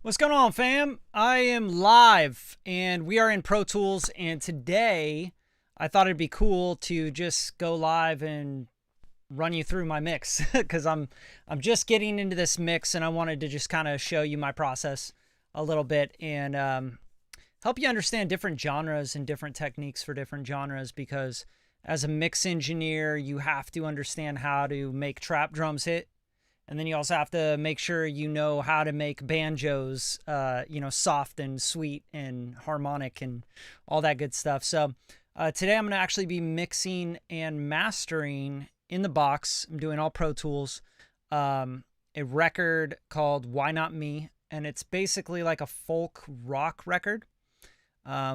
What's going on, fam? I am live and we are in Pro Tools, and today I thought it'd be cool to just go live and run you through my mix because I'm just getting into this mix and I wanted to just kind of show you my process a little bit and help you understand different genres and different techniques for different genres, because as a mix engineer you have to understand how to make trap drums hit. And then you also have to make sure you know how to make banjos, soft and sweet and harmonic and all that good stuff. So today I'm going to actually be mixing and mastering in the box. I'm doing all Pro Tools, a record called Why Not Me. And it's basically like a folk rock record.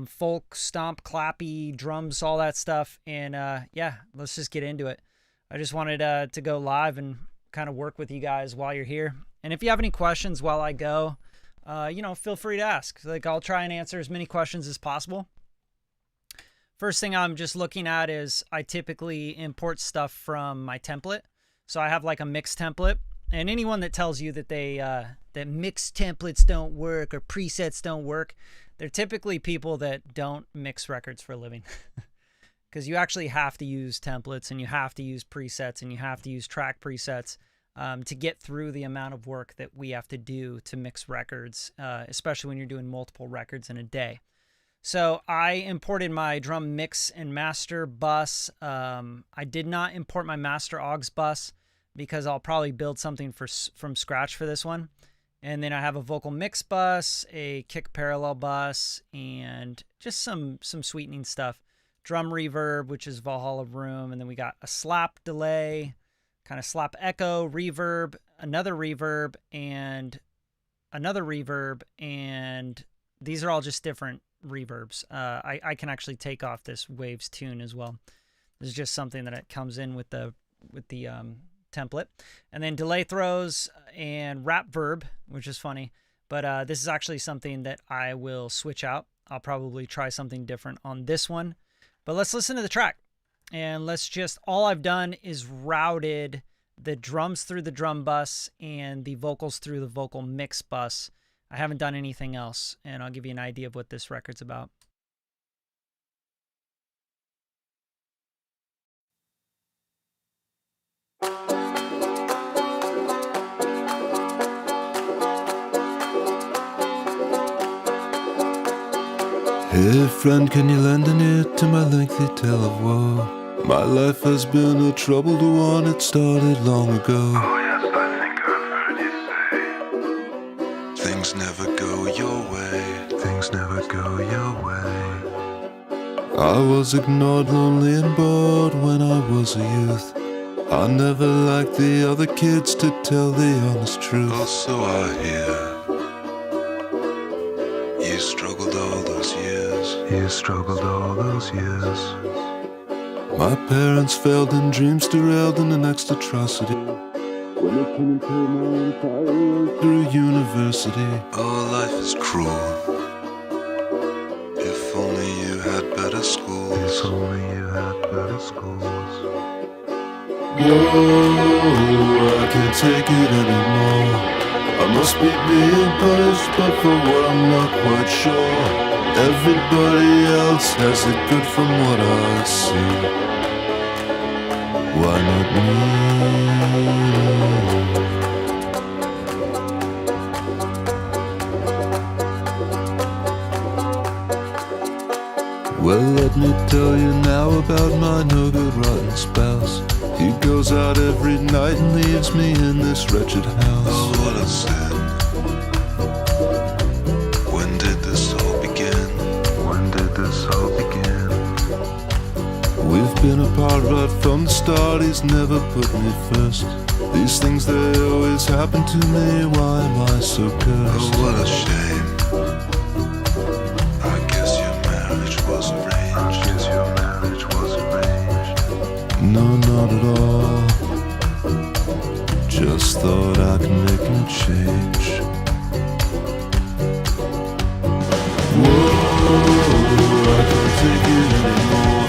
Folk, stomp, clappy, drums, all that stuff. And yeah, let's just get into it. I just wanted to go live and kind of work with you guys while you're here. And if you have any questions while I go, feel free to ask. Like, I'll try and answer as many questions as possible. First thing I'm just looking at is I typically import stuff from my template. So I have like a mix template, and anyone that tells you that that mix templates don't work or presets don't work, they're typically people that don't mix records for a living. Because you actually have to use templates and you have to use presets and you have to use track presets to get through the amount of work that we have to do to mix records, especially when you're doing multiple records in a day. So I imported my drum mix and master bus. I did not import my master aux bus because I'll probably build something from scratch for this one. And then I have a vocal mix bus, a kick parallel bus, and just some sweetening stuff. Drum reverb, which is Valhalla Room, and then we got a slap delay, kind of slap echo, reverb, another reverb, and another reverb, and these are all just different reverbs. I can actually take off this waves tune as well. This is just something that it comes in with the template. And then delay throws and rap verb, which is funny, but this is actually something that I will switch out. I'll probably try something different on this one. But let's listen to the track, and all I've done is routed the drums through the drum bus and the vocals through the vocal mix bus. I haven't done anything else, and I'll give you an idea of what this record's about. Hey friend, can you lend an ear to my lengthy tale of woe? My life has been a troubled one, it started long ago. Oh yes, I think I've heard you say things never go your way, things never go your way. I was ignored, lonely and bored when I was a youth. I never liked the other kids, to tell the honest truth. Oh, so I hear. You struggled all those years. You struggled all those years. My parents failed and dreams derailed in the next atrocity. When I couldn't pay my entire way through university. Oh, life is cruel. If only you had better schools. If only you had better schools. Whoa, I can't take it anymore. I must be being punished, but for what I'm not quite sure. Everybody else has it good from what I see. Why not me? Well, let me tell you now about my no-good rotten spouse. He goes out every night and leaves me in this wretched house. Oh, what a sin. When did this all begin? When did this all begin? We've been apart right from the start. He's never put me first. These things, they always happen to me. Why am I so cursed? Oh, what a shame. I guess your marriage was arranged. I guess your marriage was arranged. No, not at all. Just thought I could make him change. Whoa, I can't take it anymore.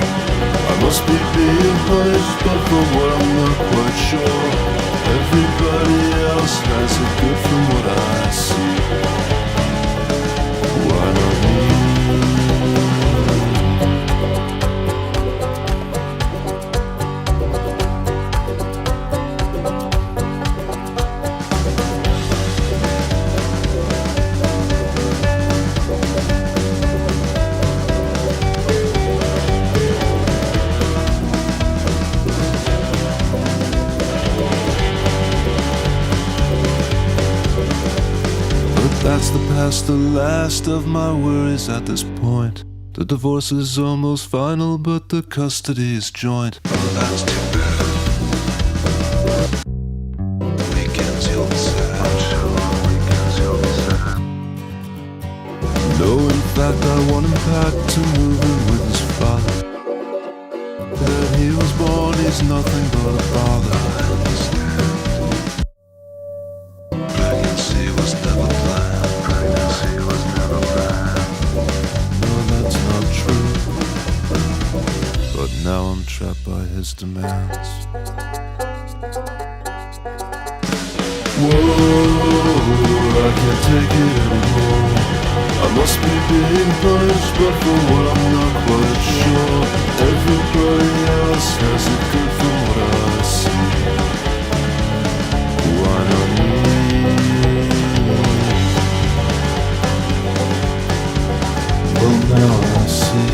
I must be being punished, but for what I'm not quite sure. Everybody else has it good from what I see. That's the past, the last of my worries at this point. The divorce is almost final, but the custody is joint. Oh, that's too bad. Weekends you'll be sad. I'm sure weekends you'll be sad. No, in fact, I want him back to move in with his father. That he was born, he's nothing but a bother. I understand. Pregnancy was never planned. Pregnancy was never planned. No, that's not true. But now I'm trapped by his demands. Whoa, I can't take it anymore. I must be being punished, but for what I'm not quite sure. Everybody else has it good from what I see. Why not me? Well, now I see.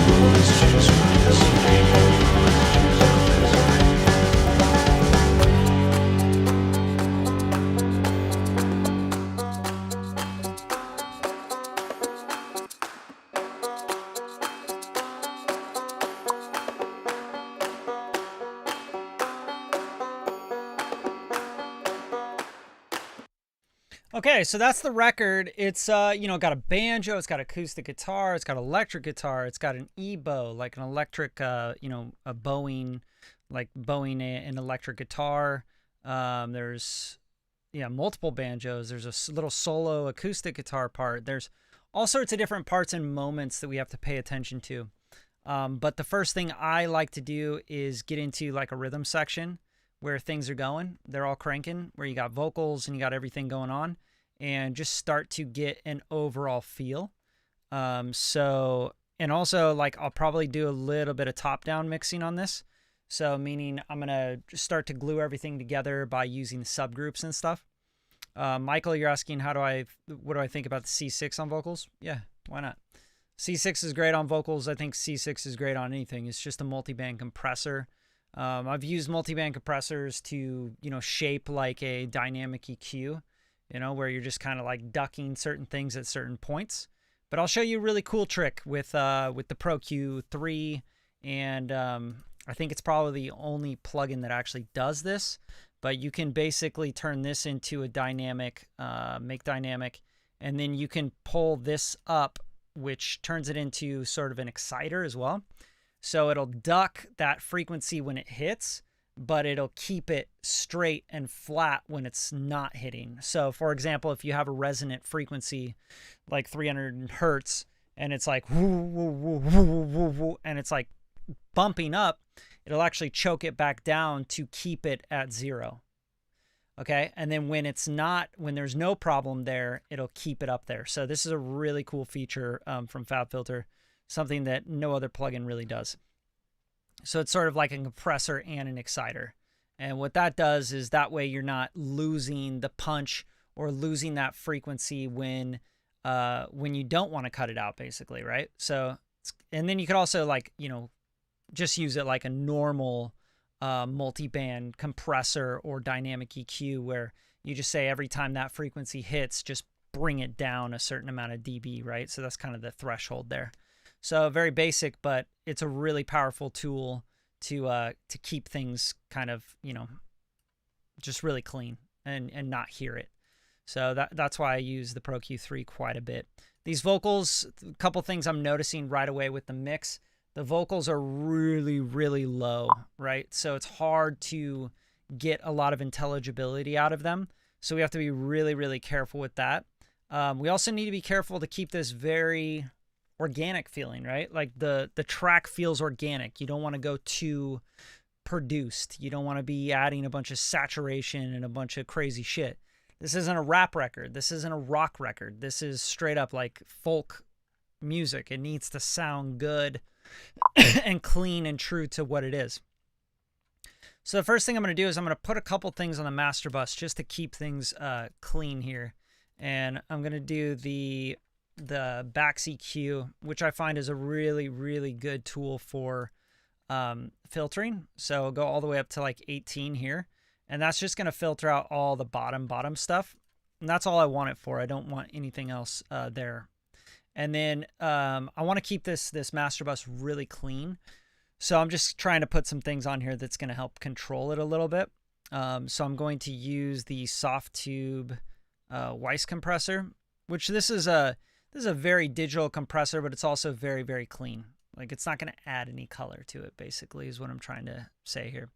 Always choose my destiny. Always choose my destiny. Okay, so that's the record. It's got a banjo, it's got acoustic guitar, it's got electric guitar, it's got an E-bow, like an electric a bowing, like bowing an electric guitar. There's multiple banjos. There's a little solo acoustic guitar part. There's all sorts of different parts and moments that we have to pay attention to. But the first thing I like to do is get into like a rhythm section where things are going. They're all cranking, where you got vocals and you got everything going on, and just start to get an overall feel. And also, like, I'll probably do a little bit of top-down mixing on this. So meaning I'm going to just start to glue everything together by using subgroups and stuff. Michael, you're asking what do I think about the C6 on vocals? Yeah, why not? C6 is great on vocals. I think C6 is great on anything. It's just a multiband compressor. I've used multiband compressors to, shape like a dynamic EQ, where you're just kind of like ducking certain things at certain points. But I'll show you a really cool trick with the Pro Q3, and I think it's probably the only plugin that actually does this. But you can basically turn this into a dynamic, make dynamic, and then you can pull this up, which turns it into sort of an exciter as well. So it'll duck that frequency when it hits, but it'll keep it straight and flat when it's not hitting. So for example, if you have a resonant frequency like 300 hertz and it's like woo, woo, woo, woo, woo, woo, and it's like bumping up, it'll actually choke it back down to keep it at 0. Okay, and then when there's no problem there, it'll keep it up there. So this is a really cool feature from FabFilter, something that no other plugin really does. So it's sort of like a compressor and an exciter. And what that does is that way you're not losing the punch or losing that frequency when you don't want to cut it out, basically, right? So, and then you could also just use it like a normal multi-band compressor or dynamic EQ, where you just say every time that frequency hits, just bring it down a certain amount of dB, right? So that's kind of the threshold there. So very basic, but it's a really powerful tool to keep things kind of, just really clean and not hear it. So that's why I use the Pro Q3 quite a bit. These vocals, a couple things I'm noticing right away with the mix. The vocals are really, really low, right? So it's hard to get a lot of intelligibility out of them. So we have to be really, really careful with that. We also need to be careful to keep this very organic feeling, right? Like the track feels organic. You don't want to go too produced. You don't want to be adding a bunch of saturation and a bunch of crazy shit. This isn't a rap record. This isn't a rock record. This is straight up like folk music. It needs to sound good and clean and true to what it is. So the first thing I'm going to do is I'm going to put a couple things on the master bus just to keep things clean here. And I'm going to do the Bax EQ, which I find is a really, really good tool for filtering. So I'll go all the way up to like 18 here. And that's just going to filter out all the bottom stuff. And that's all I want it for. I don't want anything else there. And then I want to keep this master bus really clean. So I'm just trying to put some things on here that's going to help control it a little bit. So I'm going to use the soft tube Weiss compressor, which this is a very digital compressor, but it's also very, very clean. Like, it's not going to add any color to it, basically, is what I'm trying to say here.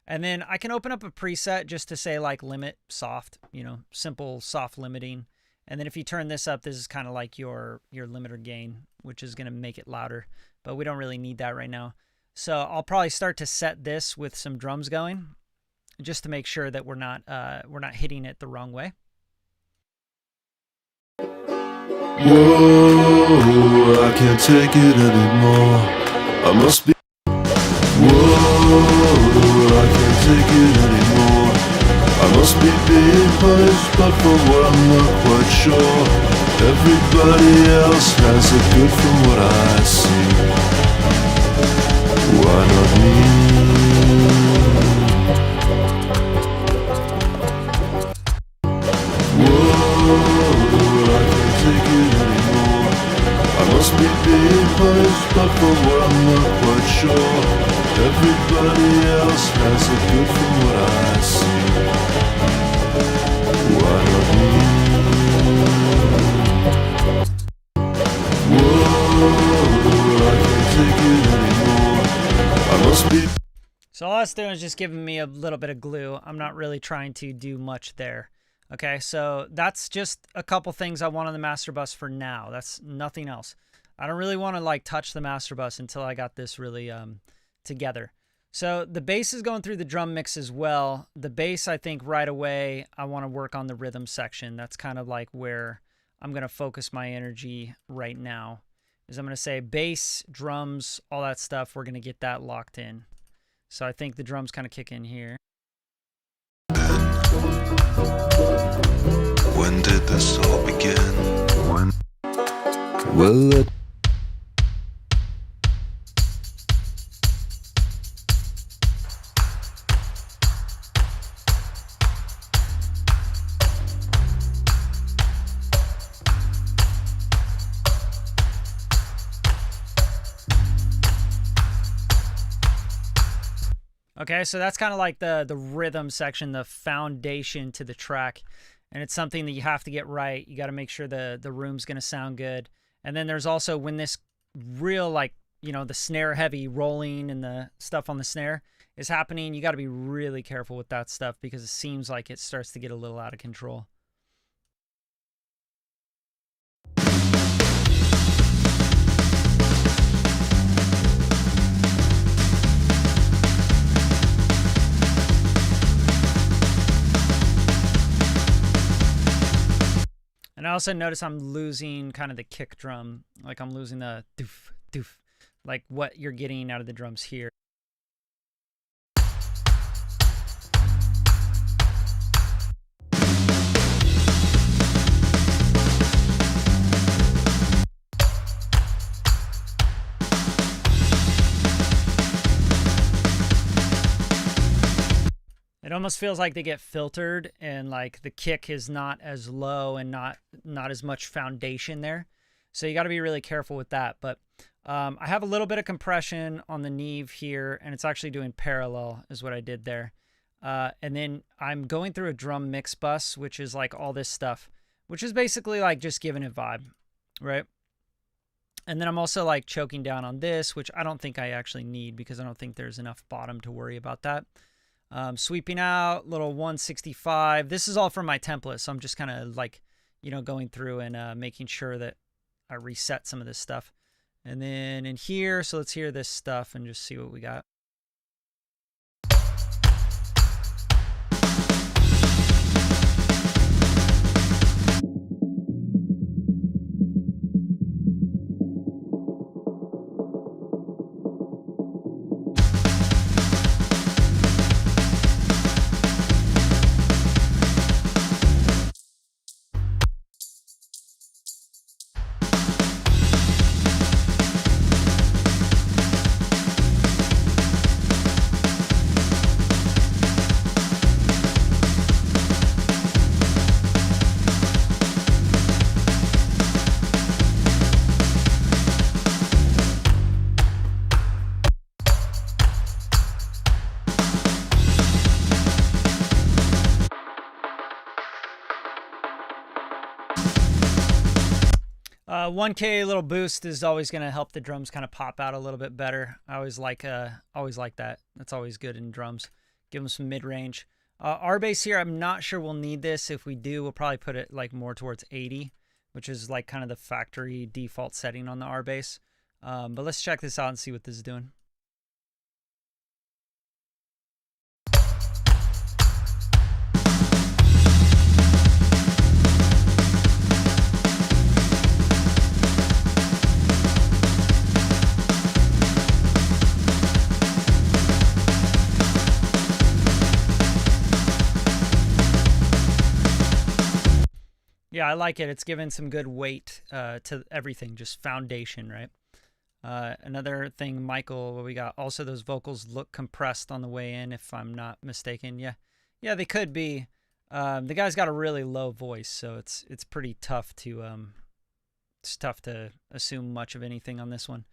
And then I can open up a preset just to say, like, limit soft, you know, simple soft limiting. And then if you turn this up, this is kind of like your limiter gain, which is going to make it louder. But we don't really need that right now. So I'll probably start to set this with some drums going, just to make sure that we're not hitting it the wrong way. Whoa, I can't take it anymore. I must be. Whoa, I can't take it anymore. I must be being punished, but for what I'm not quite sure. Everybody else has it good from what I see. Why not me? Whoa, I can't take it anymore. I must be being punished, but for what I'm not quite sure. Everybody else has it good from what I see. Why not me? Whoa, I can't take it anymore. I must be. So all that's doing is just giving me a little bit of glue. I'm not really trying to do much there. Okay, so that's just a couple things I want on the master bus for now. That's nothing else. I don't really want to like touch the master bus until I got this really together. So the bass is going through the drum mix as well. The bass, I think right away, I want to work on the rhythm section. That's kind of like where I'm going to focus my energy right now. Is I'm going to say bass, drums, all that stuff. We're going to get that locked in. So I think the drums kind of kick in here. When did this all begin? When? Well, Okay, so that's kind of like the rhythm section, the foundation to the track. And it's something that you have to get right. You got to make sure the room's going to sound good. And then there's also when this real, like, you know, the snare heavy rolling and the stuff on the snare is happening, you got to be really careful with that stuff because it seems like it starts to get a little out of control. And I also notice I'm losing kind of the kick drum. Like I'm losing the doof, doof, like what you're getting out of the drums here. It almost feels like they get filtered and like the kick is not as low and not as much foundation there. So you got to be really careful with that. But I have a little bit of compression on the Neve here and it's actually doing parallel is what I did there. And then I'm going through a drum mix bus, which is like all this stuff, which is basically like just giving it vibe, right? And then I'm also like choking down on this, which I don't think I actually need because I don't think there's enough bottom to worry about that. Sweeping out, little 165. This is all from my template, so I'm just kind of like, you know, going through and making sure that I reset some of this stuff. And then in here, so let's hear this stuff and just see what we got. 1K little boost is always going to help the drums kind of pop out a little bit better. I always like that. That's always good in drums. Give them some mid-range. Our bass here, I'm not sure we'll need this. If we do, we'll probably put it like more towards 80, which is like kind of the factory default setting on the R bass. But let's check this out and see what this is doing. Yeah, I like it. It's given some good weight to everything, just foundation, right? Another thing, Michael, what we got, also those vocals look compressed on the way in, if I'm not mistaken. Yeah, they could be. The guy's got a really low voice, so it's pretty tough to assume much of anything on this one.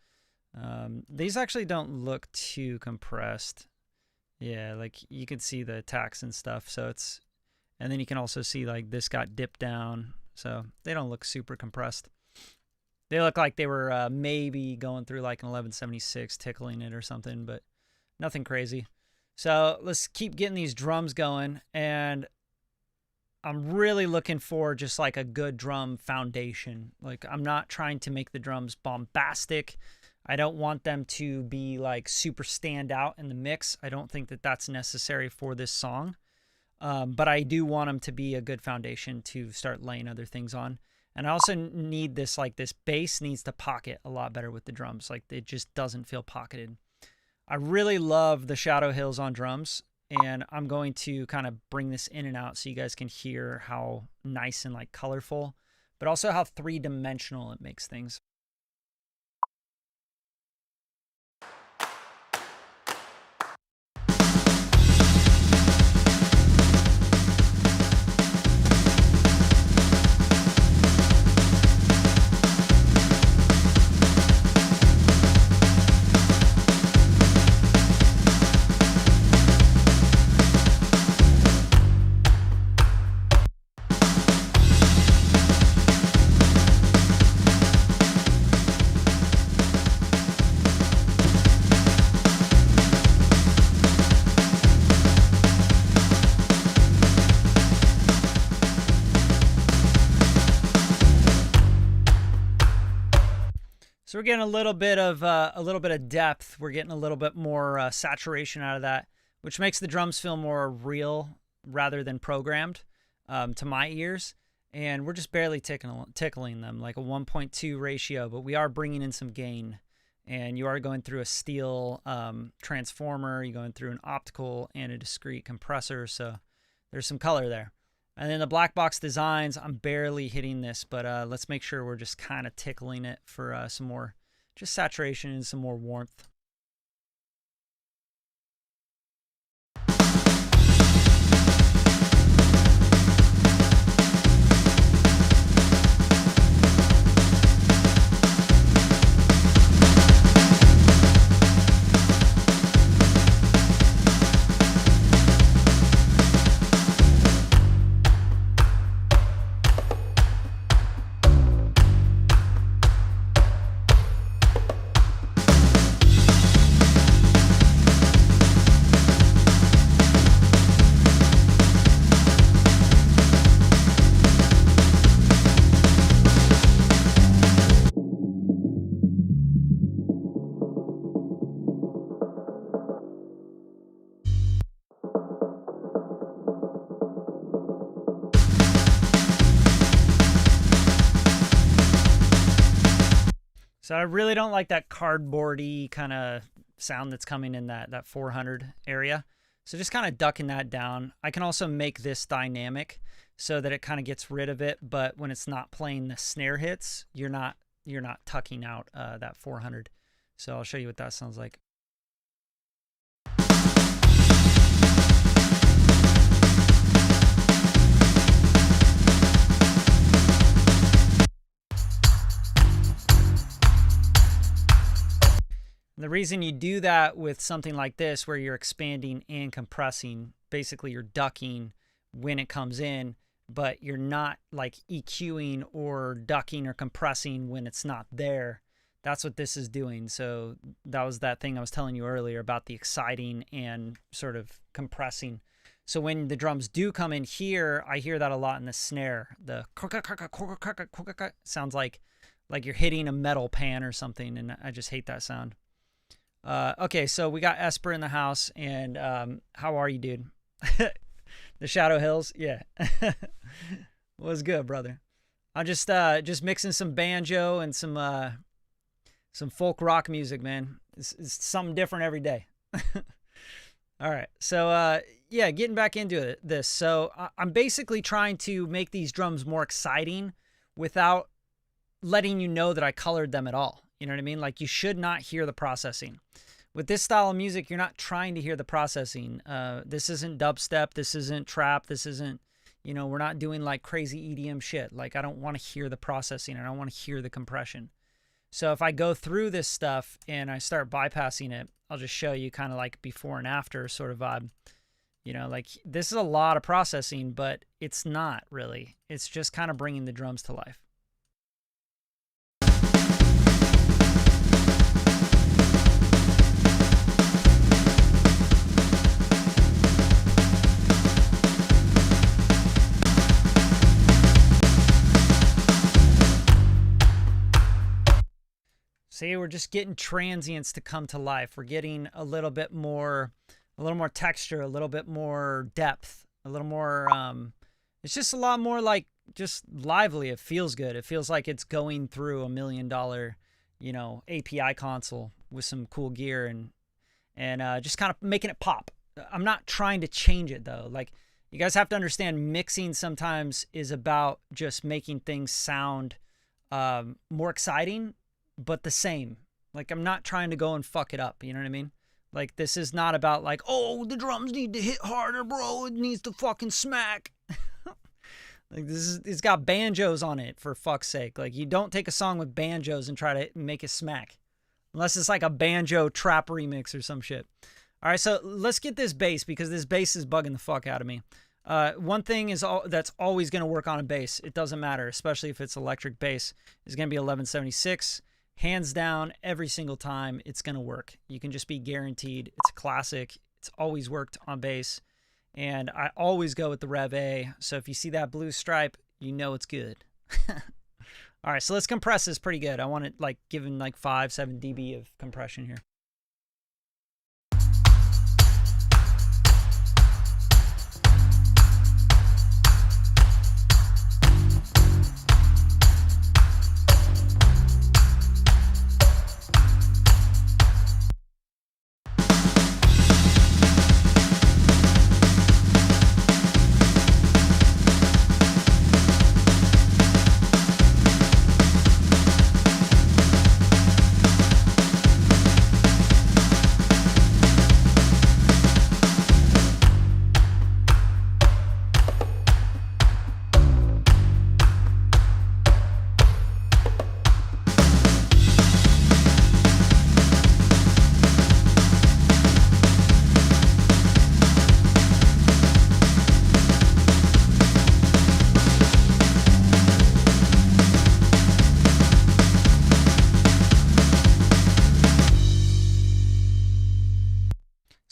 These actually don't look too compressed. Yeah, like you can see the attacks and stuff, so it's. And then you can also see like this got dipped down, so they don't look super compressed. They look like they were maybe going through like an 1176, tickling it or something, but nothing crazy. So let's keep getting these drums going, and I'm really looking for just like a good drum foundation. Like I'm not trying to make the drums bombastic. I don't want them to be like super stand out in the mix. I don't think that that's necessary for this song. But I do want them to be a good foundation to start laying other things on. And I also need this, like this bass needs to pocket a lot better with the drums. Like it just doesn't feel pocketed. I really love the shadow hills on drums, and I'm going to kind of bring this in and out so you guys can hear how nice and like colorful, but also how three-dimensional it makes things. So we're getting a little bit of depth. We're getting a little bit more saturation out of that, which makes the drums feel more real rather than programmed to my ears. And we're just barely tickling them, like a 1.2 ratio, but we are bringing in some gain. And you are going through a steel transformer. You're going through an optical and a discrete compressor. So there's some color there. And then the black box designs, I'm barely hitting this, but let's make sure we're just kind of tickling it for some more just saturation and some more warmth. So I really don't like that cardboardy kind of sound that's coming in that 400 area. So just kind of ducking that down. I can also make this dynamic so that it kind of gets rid of it, but when it's not playing the snare hits, you're not tucking out that 400. So I'll show you what that sounds like. And the reason you do that with something like this, where you're expanding and compressing, basically you're ducking when it comes in, but you're not like EQing or ducking or compressing when it's not there. That's what this is doing. So that was that thing I was telling you earlier about the exciting and sort of compressing. So when the drums do come in here, I hear that a lot in the snare. The sounds like you're hitting a metal pan or something, and I just hate that sound. Okay, so we got Esper in the house, and how are you, dude? The Shadow Hills, yeah. What's good, brother? I'm just mixing some banjo and some folk rock music, man. It's something different every day. All right, so yeah, getting back into this. So I'm basically trying to make these drums more exciting without letting you know that I colored them at all. You know what I mean? Like, you should not hear the processing. With this style of music, you're not trying to hear the processing. This isn't dubstep. This isn't trap. This isn't, we're not doing like crazy EDM shit. Like, I don't want to hear the processing. I don't want to hear the compression. So if I go through this stuff and I start bypassing it, I'll just show you kind of like before and after sort of vibe. Like, this is a lot of processing, but it's not really. It's just kind of bringing the drums to life. See, we're just getting transients to come to life. We're getting a little more texture, a little bit more depth, a little more, it's just a lot more like just lively. It feels good. It feels like it's going through $1 million, API console with some cool gear and just kind of making it pop. I'm not trying to change it though. Like, you guys have to understand, mixing sometimes is about just making things sound more exciting, but the same. Like, I'm not trying to go and fuck it up. You know what I mean? Like, this is not about like, oh, the drums need to hit harder, bro. It needs to fucking smack. Like, it's got banjos on it, for fuck's sake. Like, you don't take a song with banjos and try to make it smack. Unless it's like a banjo trap remix or some shit. All right, so let's get this bass, because this bass is bugging the fuck out of me. One thing is that's always going to work on a bass. It doesn't matter, especially if it's electric bass. It's going to be 1176. Hands down, every single time, it's going to work. You can just be guaranteed. It's a classic. It's always worked on bass. And I always go with the Rev A. So if you see that blue stripe, you know it's good. All right, so let's compress this pretty good. I want it like giving like 5-7 dB of compression here.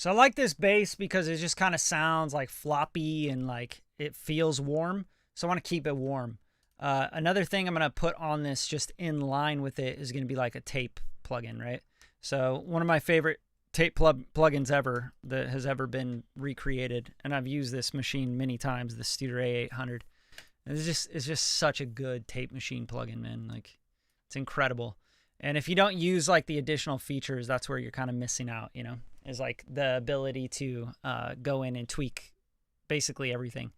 So I like this bass because it just kind of sounds like floppy and like it feels warm. So I want to keep it warm. Another thing I'm going to put on this just in line with it is going to be like a tape plugin, right? So one of my favorite tape plugins ever that has ever been recreated, and I've used this machine many times, the Studer A800. It's just such a good tape machine plugin, man. Like, it's incredible. And if you don't use like the additional features, that's where you're kind of missing out, is like the ability to go in and tweak basically everything.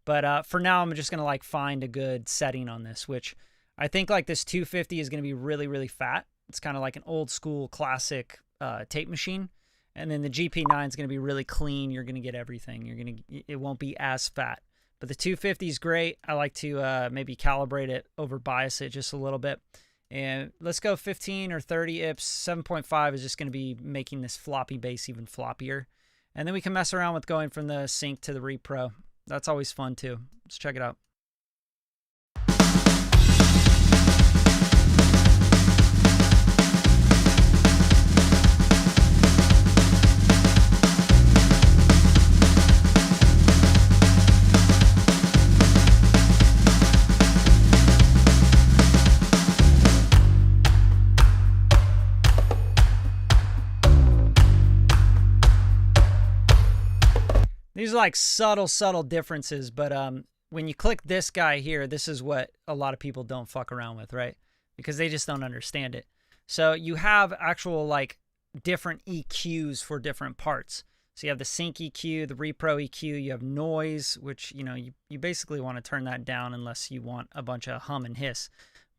But for now, I'm just going to like find a good setting on this, which I think like this 250 is going to be really, really fat. It's kind of like an old school classic tape machine. And then the GP9 is going to be really clean. You're going to get everything. It won't be as fat. But the 250 is great. I like to maybe calibrate it, over bias it just a little bit. And let's go 15 or 30 IPS. 7.5 is just going to be making this floppy bass even floppier. And then we can mess around with going from the sync to the repro. That's always fun too. Let's check it out. these are like subtle differences, but when you click this guy here, this is what a lot of people don't fuck around with, right? Because they just don't understand it. So you have actual like different EQs for different parts. So you have the sync EQ, the repro EQ, you have noise, which, you know, you basically want to turn that down unless you want a bunch of hum and hiss.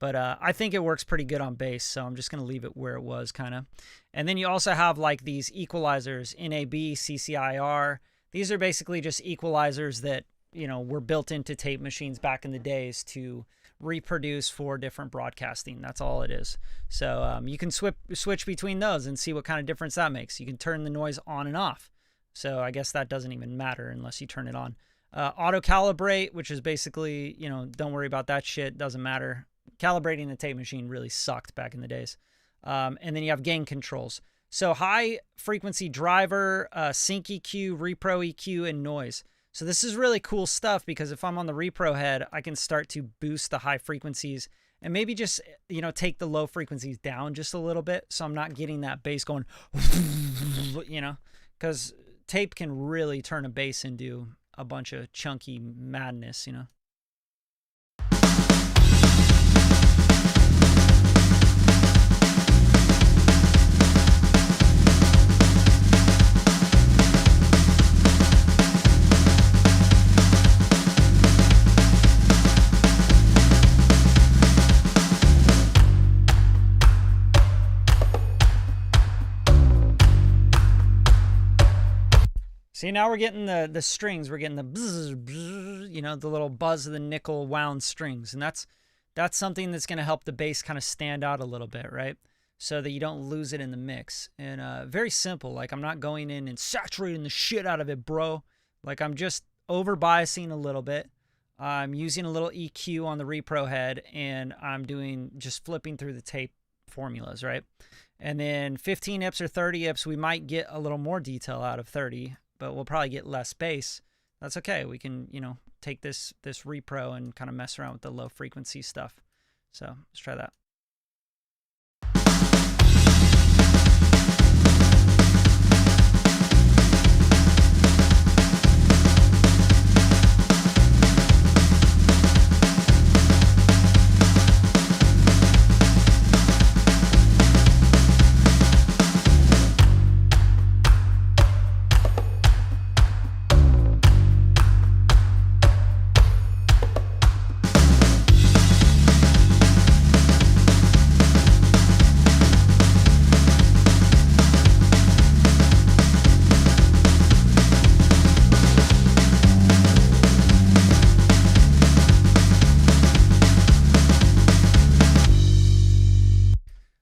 But I think it works pretty good on bass, so I'm just going to leave it where it was, kind of. And then you also have like these equalizers, NAB, CCIR. These are basically just equalizers that, you know, were built into tape machines back in the days to reproduce for different broadcasting. That's all it is. So you can switch between those and see what kind of difference that makes. You can turn the noise on and off. So I guess that doesn't even matter unless you turn it on. Auto calibrate, which is basically, you know, don't worry about that shit. Doesn't matter. Calibrating the tape machine really sucked back in the days. And then you have gain controls. So high frequency driver, sync EQ, repro EQ, and noise. So this is really cool stuff because if I'm on the repro head, I can start to boost the high frequencies and maybe just, you know, take the low frequencies down just a little bit. So I'm not getting that bass going, you know, because tape can really turn a bass into a bunch of chunky madness, you know. See, now we're getting the strings. We're getting the bzz, bzz, you know, the little buzz of the nickel wound strings. And that's something that's going to help the bass kind of stand out a little bit, right? So that you don't lose it in the mix. And very simple. Like, I'm not going in and saturating the shit out of it, bro. Like, I'm just over biasing a little bit. I'm using a little EQ on the repro head, and I'm doing just flipping through the tape formulas, right? And then 15 IPs or 30 IPs, we might get a little more detail out of 30, but we'll probably get less bass. That's okay. We can, you know, take this repro and kind of mess around with the low frequency stuff. So let's try that.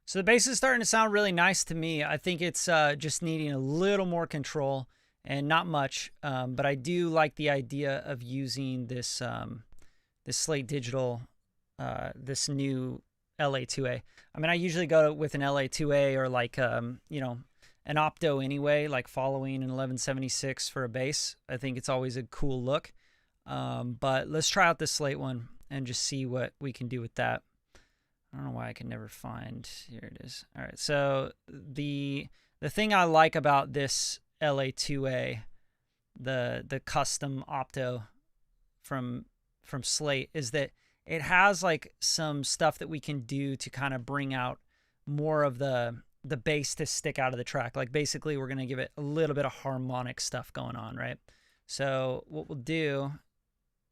So the bass is starting to sound really nice to me. I think it's just needing a little more control and not much. But I do like the idea of using this this Slate Digital, this new LA2A. I mean, I usually go with an LA2A or like, you know, an Opto anyway, like following an 1176 for a bass. I think it's always a cool look. But let's try out this Slate one and just see what we can do with that. I don't know why I can never find. Here it is. All right. So the thing I like about this LA2A, the custom Opto from Slate, is that it has like some stuff that we can do to kind of bring out more of the bass to stick out of the track. Like basically we're going to give it a little bit of harmonic stuff going on, right? So what we'll do,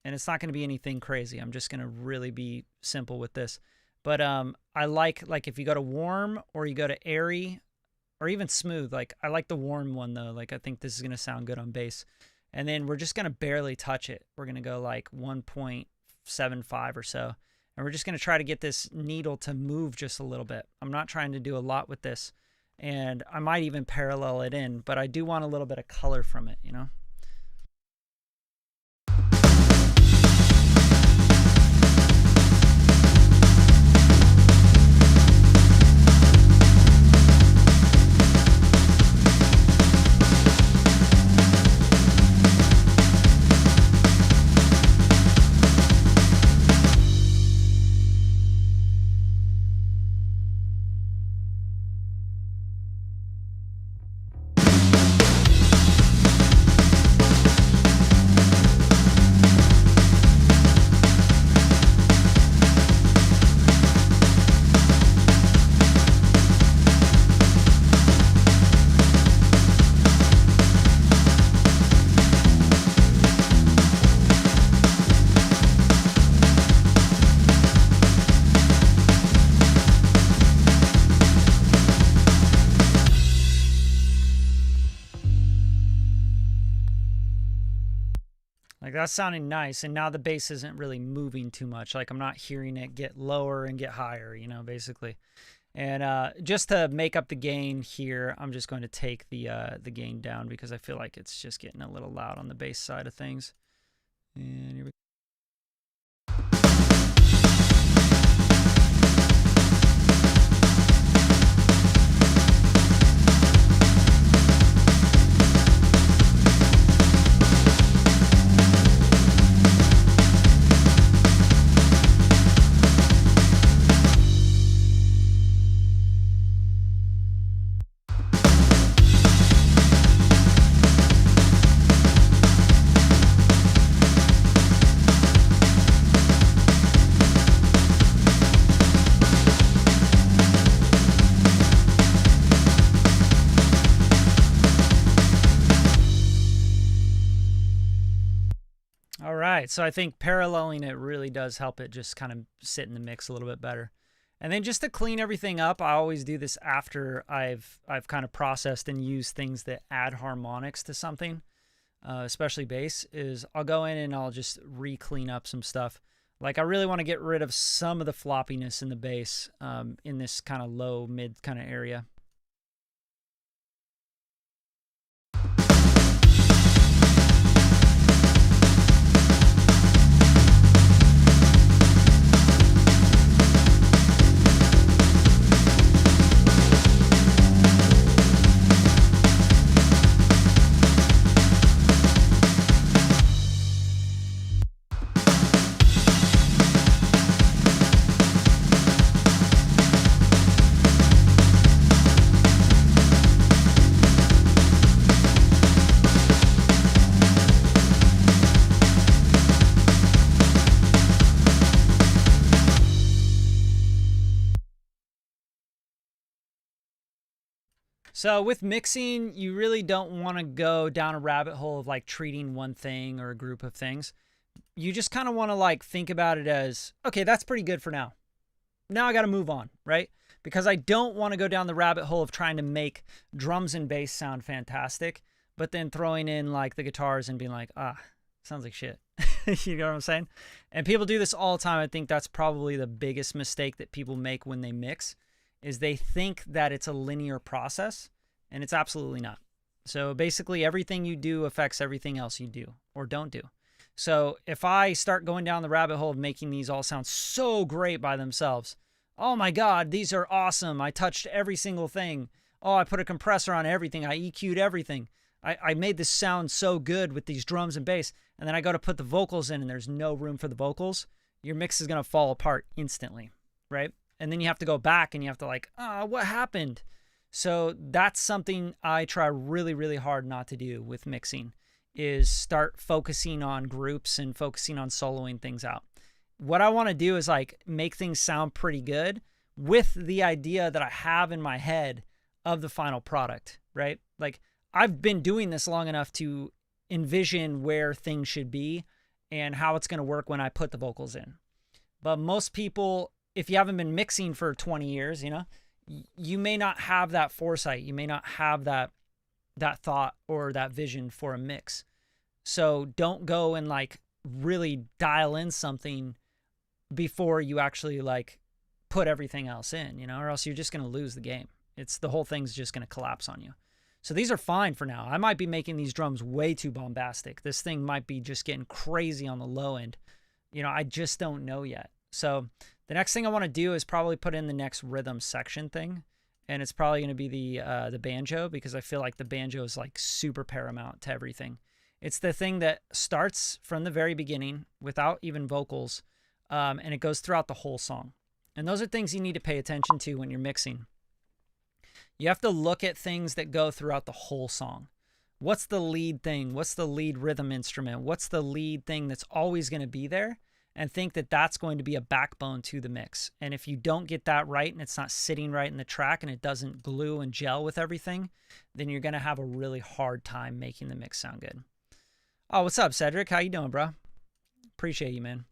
and it's not going to be anything crazy. I'm just going to really be simple with this. But I like if you go to warm or you go to airy or even smooth, like I like the warm one though. Like I think this is going to sound good on bass. And then we're just going to barely touch it. We're going to go like 1.75 or so. And we're just going to try to get this needle to move just a little bit. I'm not trying to do a lot with this. And I might even parallel it in, but I do want a little bit of color from it, you know? that's sounding nice. And now the bass isn't really moving too much. Like I'm not hearing it get lower and get higher, you know, basically. And just to make up the gain here, I'm just going to take the gain down because I feel like it's just getting a little loud on the bass side of things. And here we go. All right, so I think paralleling it really does help it just kind of sit in the mix a little bit better. And then just to clean everything up, I always do this after I've kind of processed and used things that add harmonics to something, especially bass, is I'll go in and I'll just re-clean up some stuff. Like I really want to get rid of some of the floppiness in the bass in this kind of low, mid kind of area. So with mixing, you really don't want to go down a rabbit hole of like treating one thing or a group of things. You just kind of want to like think about it as, okay, that's pretty good for now. Now I got to move on, right? Because I don't want to go down the rabbit hole of trying to make drums and bass sound fantastic, but then throwing in like the guitars and being like, sounds like shit. You know what I'm saying? And people do this all the time. I think that's probably the biggest mistake that people make when they mix is they think that it's a linear process, and it's absolutely not. So basically everything you do affects everything else you do or don't do. So if I start going down the rabbit hole of making these all sound so great by themselves, oh my God, these are awesome. I touched every single thing. Oh, I put a compressor on everything. I EQ'd everything. I made this sound so good with these drums and bass. And then I go to put the vocals in and there's no room for the vocals. Your mix is going to fall apart instantly, right? And then you have to go back and you have to like, what happened? So that's something I try really, really hard not to do with mixing is start focusing on groups and focusing on soloing things out. What I want to do is like make things sound pretty good with the idea that I have in my head of the final product, right? Like I've been doing this long enough to envision where things should be and how it's going to work when I put the vocals in. But most people, if you haven't been mixing for 20 years, you know, you may not have that foresight. You may not have that thought or that vision for a mix. So don't go and like really dial in something before you actually like put everything else in, you know, or else you're just going to lose the game. The whole thing's just going to collapse on you. So these are fine for now. I might be making these drums way too bombastic. This thing might be just getting crazy on the low end. You know, I just don't know yet. So the next thing I want to do is probably put in the next rhythm section thing. And it's probably going to be the banjo, because I feel like the banjo is like super paramount to everything. It's the thing that starts from the very beginning without even vocals, and it goes throughout the whole song. And those are things you need to pay attention to when you're mixing. You have to look at things that go throughout the whole song. What's the lead thing? What's the lead rhythm instrument? What's the lead thing that's always going to be there? And think that that's going to be a backbone to the mix. And if you don't get that right and it's not sitting right in the track and it doesn't glue and gel with everything, then you're going to have a really hard time making the mix sound good. Oh, what's up, Cedric? How you doing, bro? Appreciate you, man.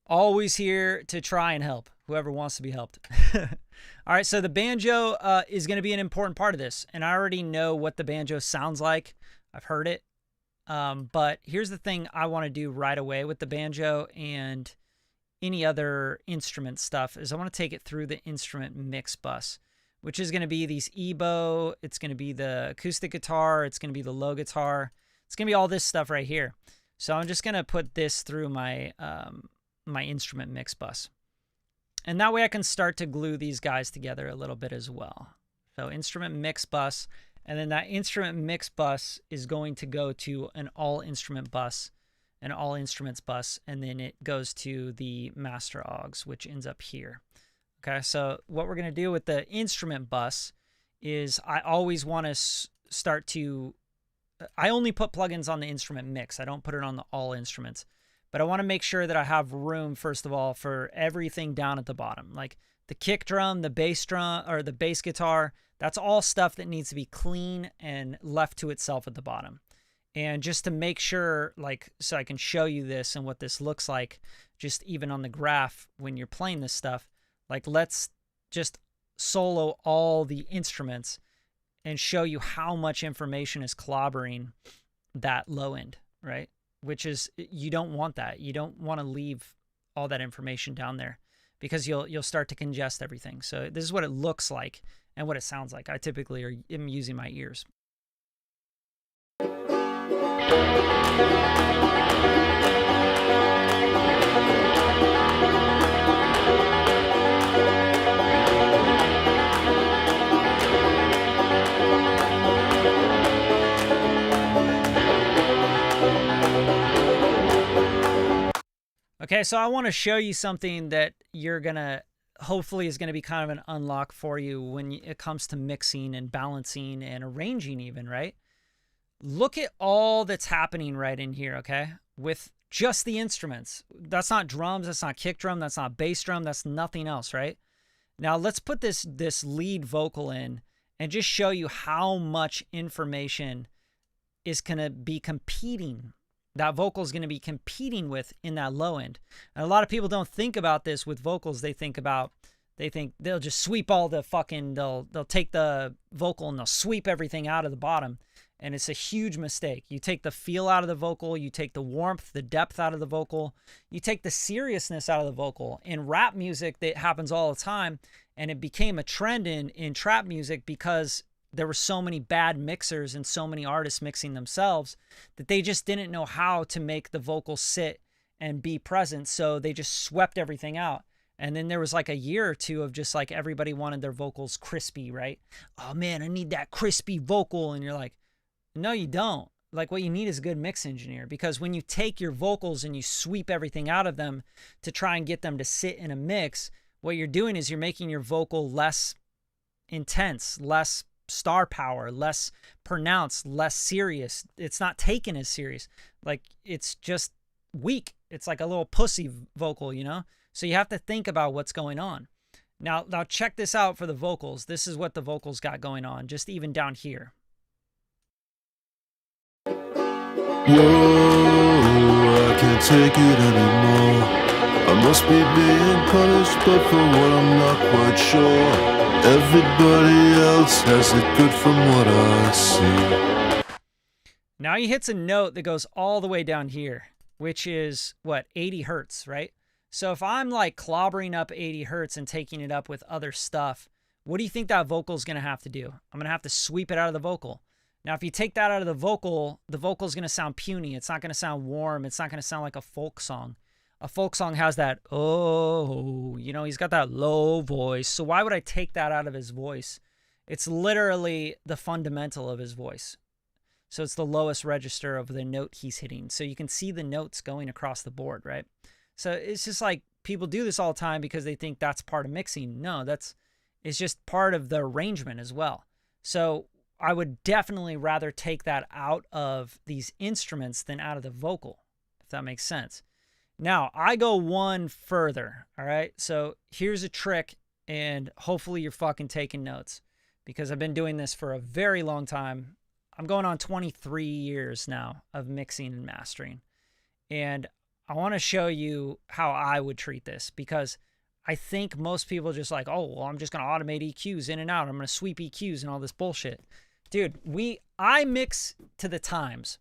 Always here to try and help whoever wants to be helped. All right, so the banjo is going to be an important part of this. And I already know what the banjo sounds like. I've heard it. But here's the thing I want to do right away with the banjo and any other instrument stuff is I want to take it through the instrument mix bus, which is going to be these EBow. It's going to be the acoustic guitar. It's going to be the low guitar. It's going to be all this stuff right here. So I'm just going to put this through my, my instrument mix bus. And that way I can start to glue these guys together a little bit as well. So instrument mix bus, and then that instrument mix bus is going to go to an all instrument bus, an all instruments bus, and then it goes to the master augs, which ends up here. Okay, so what we're going to do with the instrument bus is I always want to start to, I only put plugins on the instrument mix. I don't put it on the all instruments. But I want to make sure that I have room, first of all, for everything down at the bottom. Like the kick drum, the bass drum, or the bass guitar, that's all stuff that needs to be clean and left to itself at the bottom. And just to make sure, like, so I can show you this and what this looks like, just even on the graph when you're playing this stuff, like let's just solo all the instruments and show you how much information is clobbering that low end, right? Which is, you don't want that. You don't want to leave all that information down there because you'll start to congest everything. So this is what it looks like and what it sounds like. I typically am using my ears. Okay, so I want to show you something that you're going to, hopefully is going to be kind of an unlock for you when it comes to mixing and balancing and arranging even, right? Look at all that's happening right in here, okay? With just the instruments. That's not drums, that's not kick drum, that's not bass drum, that's nothing else, right? Now let's put this lead vocal in and just show you how much information is going to be competing. That vocal is going to be competing with in that low end. And a lot of people don't think about this with vocals. They think they'll just sweep all the fucking, they'll take the vocal and they'll sweep everything out of the bottom. And it's a huge mistake. You take the feel out of the vocal, you take the warmth, the depth out of the vocal, you take the seriousness out of the vocal. In rap music, that happens all the time. And it became a trend in trap music because there were so many bad mixers and so many artists mixing themselves that they just didn't know how to make the vocal sit and be present. So they just swept everything out. And then there was like a year or two of just like everybody wanted their vocals crispy, right? Oh man, I need that crispy vocal. And you're like, no, you don't. Like what you need is a good mix engineer, because when you take your vocals and you sweep everything out of them to try and get them to sit in a mix, what you're doing is you're making your vocal less intense, less star power, less pronounced, less serious. It's not taken as serious. Like it's just weak. It's like a little pussy vocal, you know? So you have to think about what's going on. Now check this out for the vocals. This is what the vocals got going on, just even down here. Whoa, I can't take it anymore. I must be being punished, but for what I'm not quite sure. Everybody else has it good from what I see. Now he hits a note that goes all the way down here, which is what, 80 hertz, right? So if I'm like clobbering up 80 hertz and taking it up with other stuff, what do you think that vocal is going to have to do? I'm going to have to sweep it out of the vocal. Now, if you take that out of the vocal is going to sound puny. It's not going to sound warm. It's not going to sound like a folk song. A folk song has that, oh, you know, he's got that low voice. So why would I take that out of his voice? It's literally the fundamental of his voice. So it's the lowest register of the note he's hitting. So you can see the notes going across the board, right? So it's just like people do this all the time because they think that's part of mixing. No, it's just part of the arrangement as well. So I would definitely rather take that out of these instruments than out of the vocal, if that makes sense. Now, I go one further, all right? So here's a trick, and hopefully you're fucking taking notes, because I've been doing this for a very long time. I'm going on 23 years now of mixing and mastering. And I want to show you how I would treat this, because I think most people just like, oh, well, I'm just going to automate EQs in and out. I'm going to sweep EQs and all this bullshit. Dude, I mix to the times.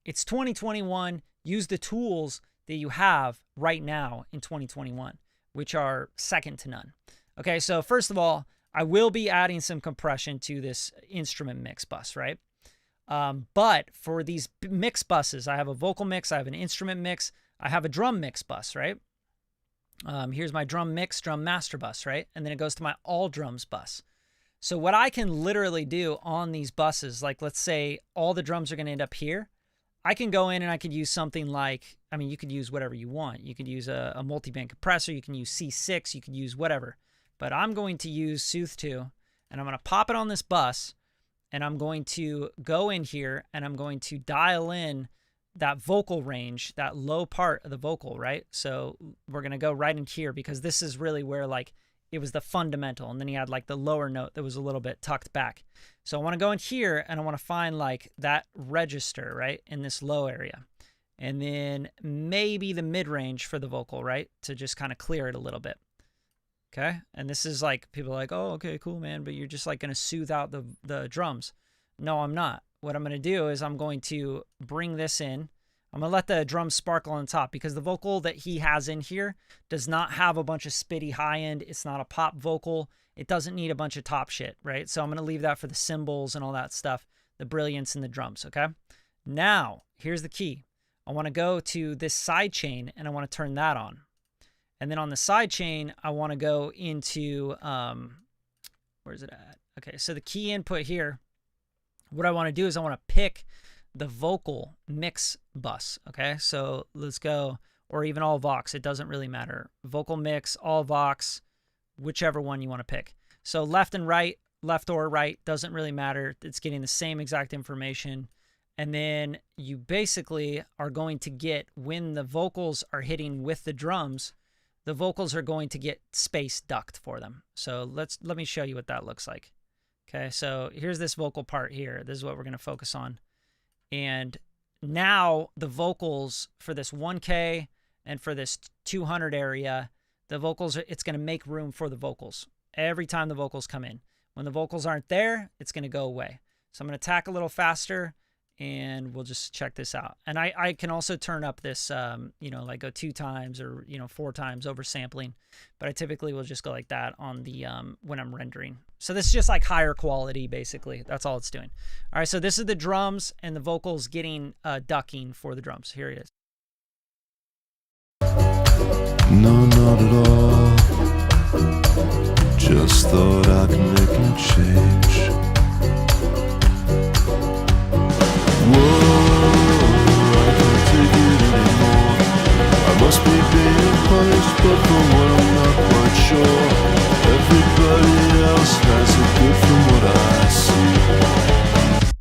It's 2021. Use the tools that you have right now in 2021, which are second to none. Okay, so first of all, I will be adding some compression to this instrument mix bus, right? But for these mix buses, I have a vocal mix, I have an instrument mix, I have a drum mix bus, right? Here's my drum mix, drum master bus, right? And then it goes to my all drums bus. So what I can literally do on these buses, like let's say all the drums are going to end up here, I can go in and I could use something like, I mean, you could use whatever you want. You could use a multi-band compressor, you can use C6, you could use whatever. But I'm going to use Sooth 2, and I'm going to pop it on this bus, and I'm going to go in here, and I'm going to dial in that vocal range, that low part of the vocal, right? So we're going to go right in here because this is really where like it was the fundamental, and then he had like the lower note that was a little bit tucked back. So I want to go in here and I want to find like that register, right, in this low area. And then maybe the mid-range for the vocal, right, to just kind of clear it a little bit. Okay, and this is like, people are like, oh, okay, cool, man, but you're just like going to soothe out the drums. No, I'm not. What I'm going to do is I'm going to bring this in. I'm going to let the drums sparkle on top because the vocal that he has in here does not have a bunch of spitty high end. It's not a pop vocal. It doesn't need a bunch of top shit, right? So I'm going to leave that for the cymbals and all that stuff, the brilliance in the drums, okay? Now, here's the key. I want to go to this side chain and I want to turn that on. And then on the side chain, I want to go into, where's it at? Okay, so the key input here, what I want to do is I want to pick the vocal mix bus, okay? So let's go, or even all Vox, it doesn't really matter. Vocal mix, all Vox, whichever one you want to pick. So left and right, left or right, doesn't really matter. It's getting the same exact information. And then you basically are going to get, when the vocals are hitting with the drums, the vocals are going to get space ducked for them. So let me show you what that looks like. Okay, so here's this vocal part here. This is what we're going to focus on. And now the vocals for this 1K and for this 200 area, the vocals, it's going to make room for the vocals every time the vocals come in. When the vocals aren't there, it's going to go away. So I'm going to tack a little faster, and we'll just check this out. And I can also turn up this, you know, like go 2 times or, you know, 4 times over sampling, but I typically will just go like that on the, when I'm rendering. So this is just like higher quality, basically. That's all it's doing. All right, so this is the drums and the vocals getting ducking for the drums. Here it is. No, not at all. Just thought I could make a change. Whoa, I can't take it anymore. I must be being punished, but for what I'm not quite sure. Everybody else has it good from what I see.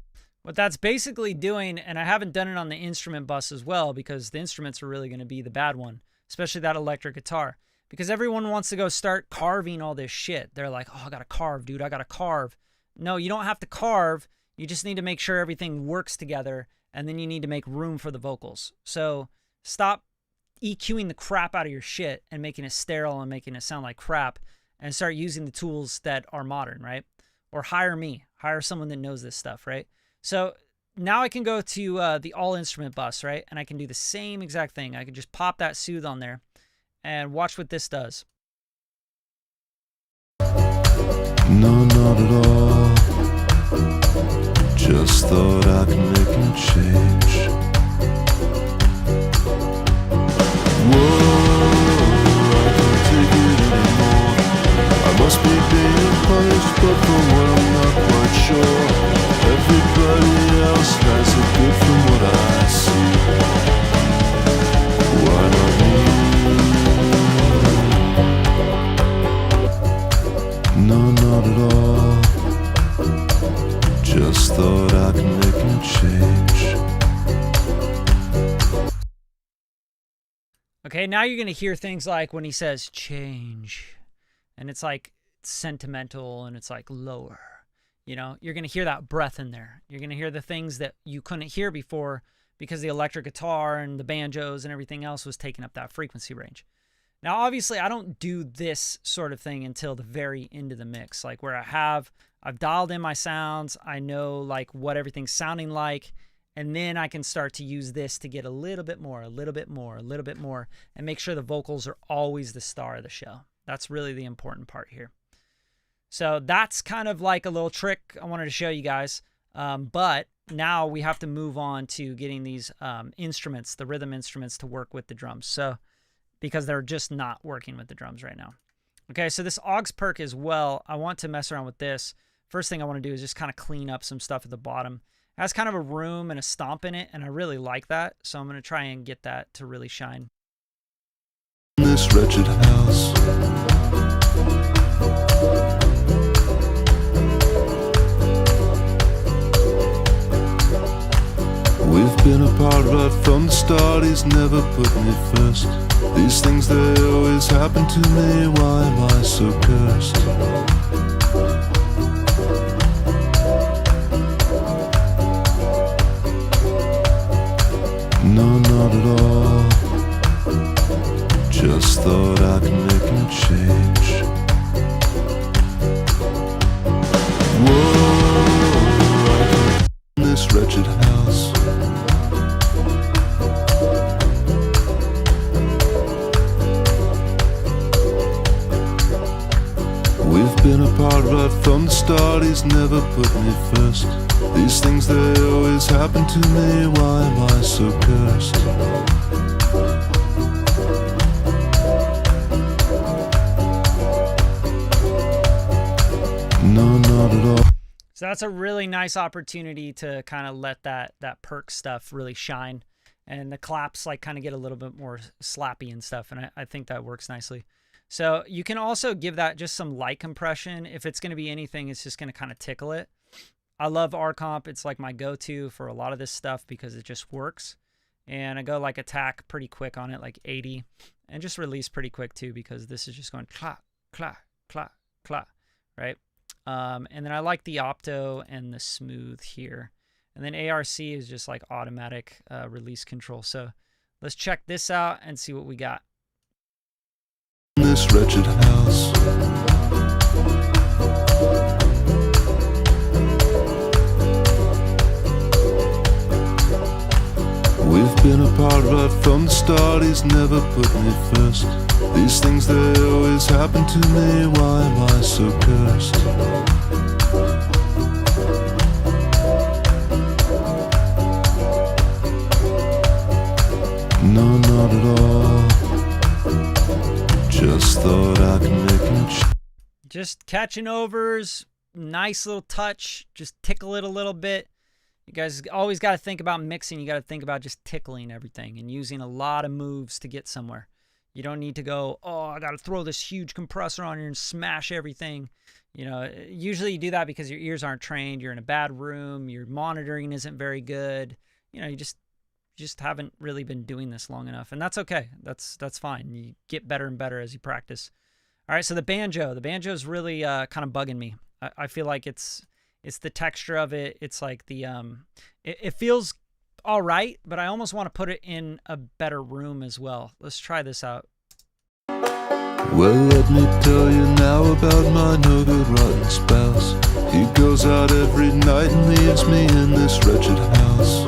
What that's basically doing, and I haven't done it on the instrument bus as well because the instruments are really going to be the bad one, especially that electric guitar, because everyone wants to go start carving all this shit. They're like, oh, I got to carve, dude. I got to carve. No, you don't have to carve. You just need to make sure everything works together, and then you need to make room for the vocals. So stop EQing the crap out of your shit and making it sterile and making it sound like crap, and start using the tools that are modern, right? Or hire me. Hire someone that knows this stuff, right? So now I can go to the all instrument bus, right? And I can do the same exact thing. I can just pop that soothe on there and watch what this does. No, not at all. Just thought I could make a change. Whoa, I can't take it anymore. I must be being punished, but for what I'm not quite sure. Everybody else has it good from what I see. Why not me? No, not at all. Just thought I could make a change. Okay, now you're going to hear things like when he says change, and it's like sentimental and it's like lower. You know, you're going to hear that breath in there. You're going to hear the things that you couldn't hear before because the electric guitar and the banjos and everything else was taking up that frequency range. Now, obviously, I don't do this sort of thing until the very end of the mix, like where I've dialed in my sounds. I know like what everything's sounding like, And then I can start to use this to get a little bit more, a little bit more, a little bit more, and make sure the vocals are always the star of the show. That's really the important part here. So that's kind of like a little trick I wanted to show you guys. But now we have to move on to getting these instruments, the rhythm instruments, to work with the drums. So because they're just not working with the drums right now. Okay, so this aux perk as well, I want to mess around with this. First thing I want to do is just kind of clean up some stuff at the bottom. It has kind of a room and a stomp in it, and I really like that. So I'm going to try and get that to really shine. This wretched house. We've been apart right from the start. He's never put me first. These things, they always happen to me. Why am I so cursed? No, not at all. Just thought I could make him change. Whoa, in this wretched house. We've been apart right from the start. He's never put me first. These things, they always happen to me. Why am I so cursed? No, not at all. So that's a really nice opportunity to kind of let that perk stuff really shine. And the claps like kind of get a little bit more slappy and stuff. And I think that works nicely. So you can also give that just some light compression. If it's going to be anything, it's just going to kind of tickle it. I love R-Comp. It's like my go-to for a lot of this stuff because it just works. And I go like attack pretty quick on it, like 80. And just release pretty quick too because this is just going clap, clap, clap, clap, right? And then I like the opto and the smooth here. And then ARC is just like automatic release control. So let's check this out and see what we got. This wretched house. We've been apart right from the start. He's never put me first. These things, they always happen to me. Why am I so cursed? No, not at all. Just thought I could make him just catching overs, nice little touch, just tickle it a little bit. You guys always got to think about mixing. You got to think about just tickling everything and using a lot of moves to get somewhere. You don't need to go, oh, I got to throw this huge compressor on here and smash everything. You know, usually you do that because your ears aren't trained. You're in a bad room. Your monitoring isn't very good. You know, you just haven't really been doing this long enough, and that's okay. That's fine. You get better and better as you practice. All right, so the banjo is really kind of bugging me. I feel like it's the texture of it. It's like the it feels all right, but I almost want to put it in a better room as well. Let's try this out. Well, let me tell you now about my no good rotten spouse. He goes out every night and leaves me in this wretched house.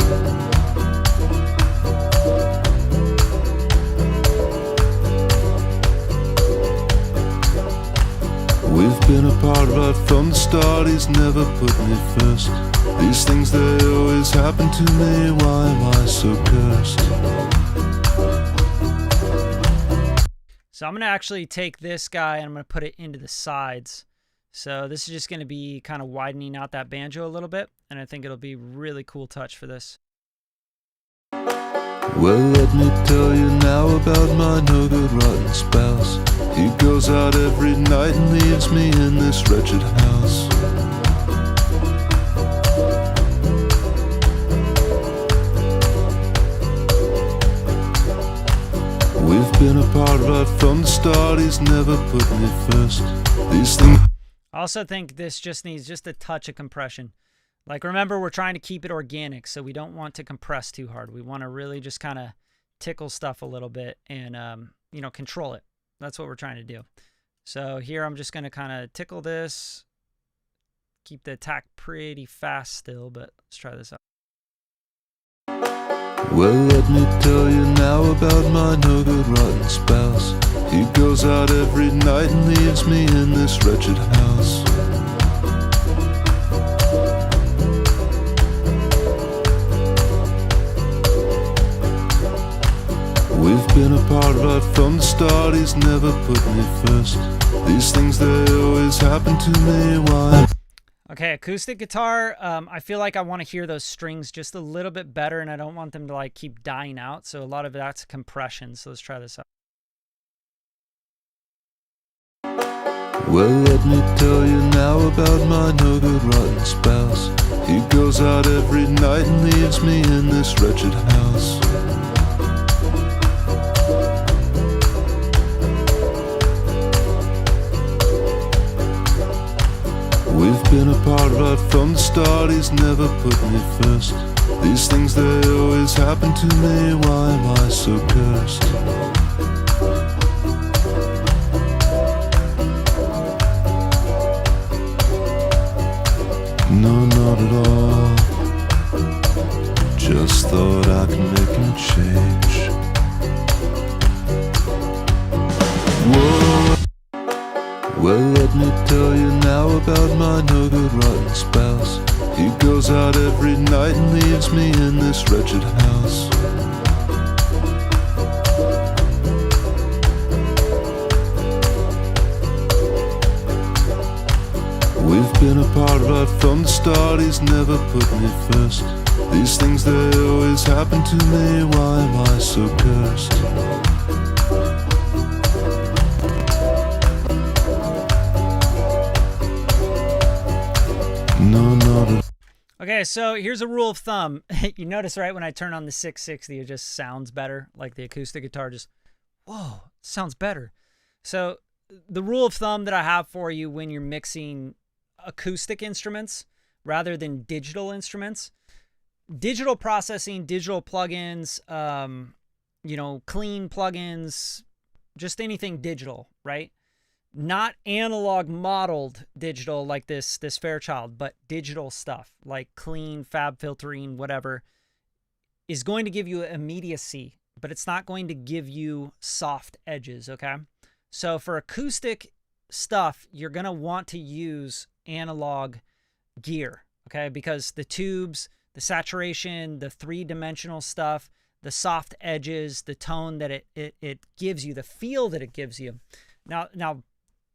We've been apart right from the start. He's never put me first. These things, they always happen to me. Why am I so cursed? So I'm going to actually take this guy and I'm going to put it into the sides. So this is just going to be kind of widening out that banjo a little bit. And I think it'll be a really cool touch for this. Well, let me tell you now about my no good rotten spouse. He goes out every night and leaves me in this wretched house. We've been apart right from the start. He's never put me first. These things. I also think this just needs just a touch of compression. Like, remember, we're trying to keep it organic, so we don't want to compress too hard. We want to really just kind of tickle stuff a little bit and, you know, control it. That's what we're trying to do. So here I'm just going to kind of tickle this. Keep the attack pretty fast still, but let's try this out. Well, let me tell you now about my no-good rotten spouse. He goes out every night and leaves me in this wretched house. We've been apart right from the start, he's never put me first. These things, they always happen to me, why? Okay, acoustic guitar, I feel like I want to hear those strings just a little bit better, and I don't want them to like keep dying out, so a lot of that's compression, so let's try this out. Well, let me tell you now about my no-good rotten spouse. He goes out every night and leaves me in this wretched house. We've been apart right from the start, he's never put me first. These things, they always happen to me, why am I so cursed? No, not at all. Just thought I could make him change. Whoa. Well, let me tell you now about my no-good rotten spouse. He goes out every night and leaves me in this wretched house. We've been apart right from the start, he's never put me first. These things, they always happen to me, why am I so cursed? No, not at all. Okay, so here's a rule of thumb. You notice, right, when I turn on the 660, it just sounds better. Like the acoustic guitar just, whoa, sounds better. So the rule of thumb that I have for you when you're mixing acoustic instruments rather than digital instruments, digital processing, digital plugins, you know, clean plugins, just anything digital, right? Not analog modeled digital like this Fairchild, but digital stuff like clean, fab filtering, whatever, is going to give you immediacy, but it's not going to give you soft edges, okay? So for acoustic stuff, you're going to want to use analog gear, okay? Because the tubes, the saturation, the three-dimensional stuff, the soft edges, the tone that it gives you, the feel that it gives you. Now,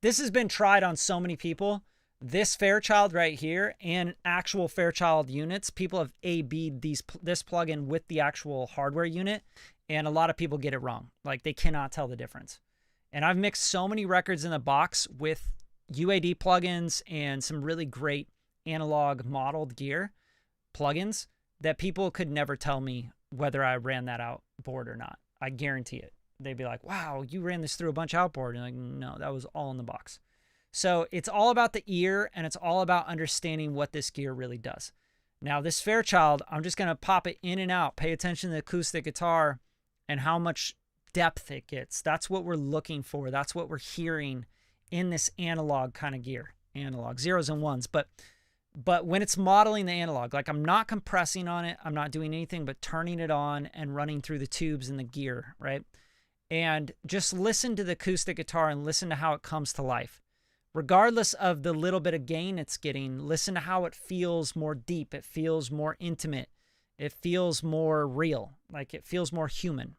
this has been tried on so many people. This Fairchild right here and actual Fairchild units, people have A/B'd this plugin with the actual hardware unit, and a lot of people get it wrong. Like, they cannot tell the difference. And I've mixed so many records in the box with UAD plugins and some really great analog modeled gear plugins that people could never tell me whether I ran that outboard or not. I guarantee it. They'd be like, wow, you ran this through a bunch of outboard. And like, no, that was all in the box. So it's all about the ear, and it's all about understanding what this gear really does. Now, this Fairchild, I'm just going to pop it in and out. Pay attention to the acoustic guitar and how much depth it gets. That's what we're looking for. That's what we're hearing in this analog kind of gear. Analog, zeros and ones. But when it's modeling the analog, like, I'm not compressing on it. I'm not doing anything but turning it on and running through the tubes and the gear, right? And just listen to the acoustic guitar and listen to how it comes to life. Regardless of the little bit of gain it's getting, listen to how it feels more deep. It feels more intimate. It feels more real. Like, it feels more human.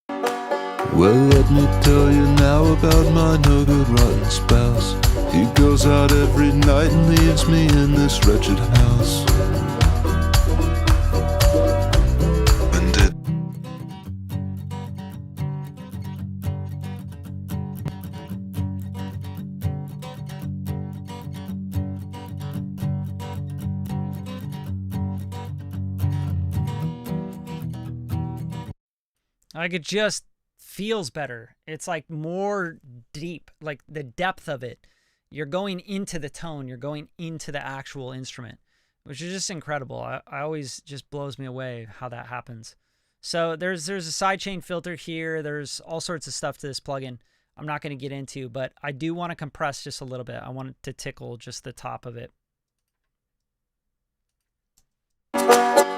Well, let me tell you now about my no-good rotten spouse. He goes out every night and leaves me in this wretched house. Like, it just feels better. It's like more deep, like the depth of it. You're going into the tone. You're going into the actual instrument, which is just incredible. I always just blows me away how that happens. So there's a sidechain filter here. There's all sorts of stuff to this plugin I'm not going to get into, but I do want to compress just a little bit. I want it to tickle just the top of it.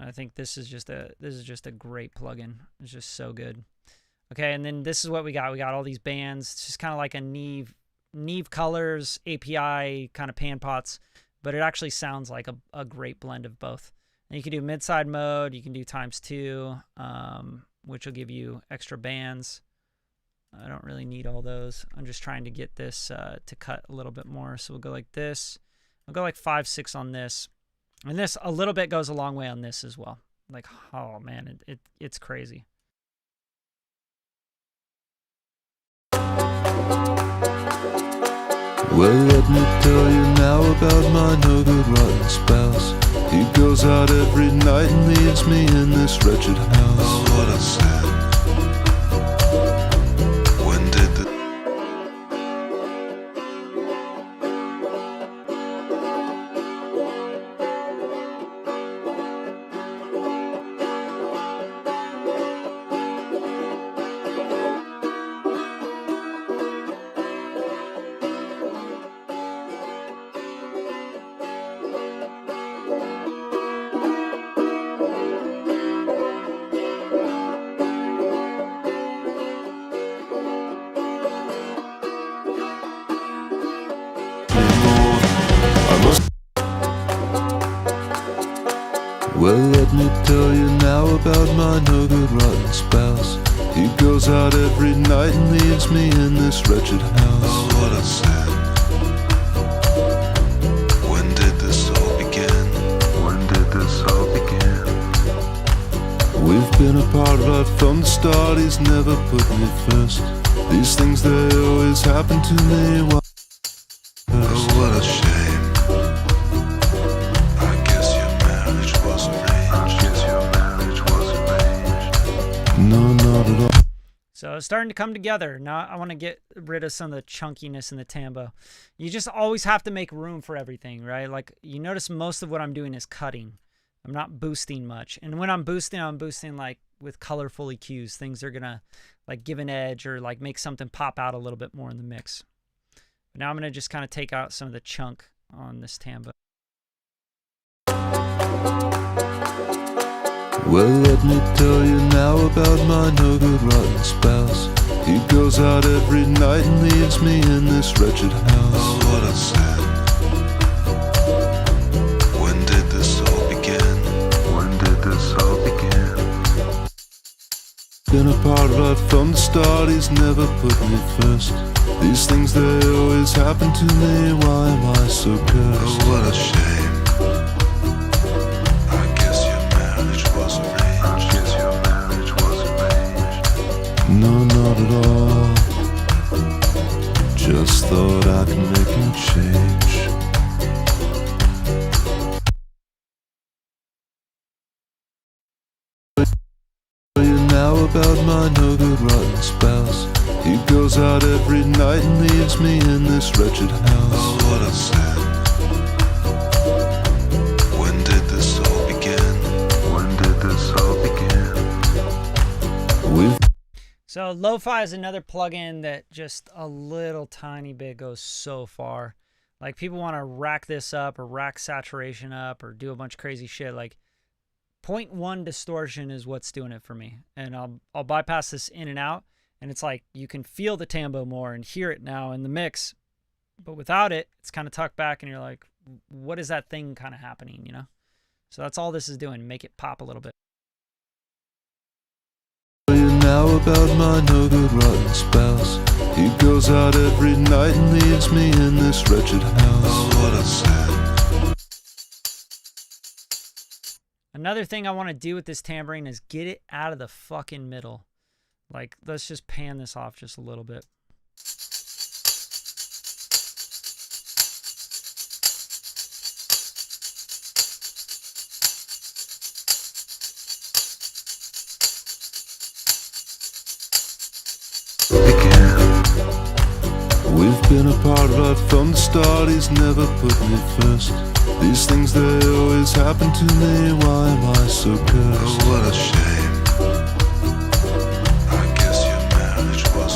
I think this is just a great plugin. It's just so good. Okay, and then this is what we got. We got all these bands. It's just kind of like a Neve Colors API kind of pan pots, but it actually sounds like a great blend of both. And you can do mid-side mode. You can do ×2, which will give you extra bands. I don't really need all those. I'm just trying to get this to cut a little bit more. So we'll go like this. I'll go like 5, 6 on this. And this, a little bit goes a long way on this as well. Like, oh man, it's crazy. Well, let me tell you now about my no good rotten spouse. He goes out every night and leaves me in this wretched house. Oh, what a sad. When did the Well, let me tell you now about my no good rotten spouse. He goes out every night and leaves me in this wretched house. Oh, what a sad. When did this all begin? When did this all begin? We've been apart right from the start. He's never put me first. These things, they always happen to me while Oh, what a shame. I guess your marriage was arranged. no, not at all. So it's starting to come together. Now I want to get rid of some of the chunkiness in the tambo. You just always have to make room for everything, right? Like you notice most of what I'm doing is cutting. I'm not boosting much. And when I'm boosting like with colorful EQs. Things are gonna like give an edge or like make something pop out a little bit more in the mix. But now I'm gonna just kind of take out some of the chunk on this tambo. Well, let me tell you now about my no good rotten spouse. He goes out every night and leaves me in this wretched house. Oh, what a sad. When did this all begin? When did this all begin? Been apart right from the start. He's never put me first. These things, they always happen to me. Why am I so cursed? Oh, what a shame. I guess your marriage was arranged. No, not at all. Just thought I could make him change. Tell you now about my no good rotten spouse. He goes out every night and leaves me in this wretched house. Oh, what a sad. When did this all begin? When did this all begin? We've So lo-fi is another plugin that just a little tiny bit goes so far. Like people want to rack this up or rack saturation up or do a bunch of crazy shit. Like 0.1 distortion is what's doing it for me. And I'll bypass this in and out. And it's like you can feel the tambo more and hear it now in the mix. But without it, it's kind of tucked back and you're like, what is that thing kind of happening, you know? So that's all this is doing. Make it pop a little bit. now about my no good rotten spouse. He goes out every night and leaves me in this wretched house. Oh, what a sad. Another thing I want to do with this tambourine is get it out of the fucking middle. Like, let's just pan this off just a little bit. We've been apart right from the start. He's never put me first. These things, they always happen to me. Why am I so cursed? Oh, what a shame. I guess your marriage was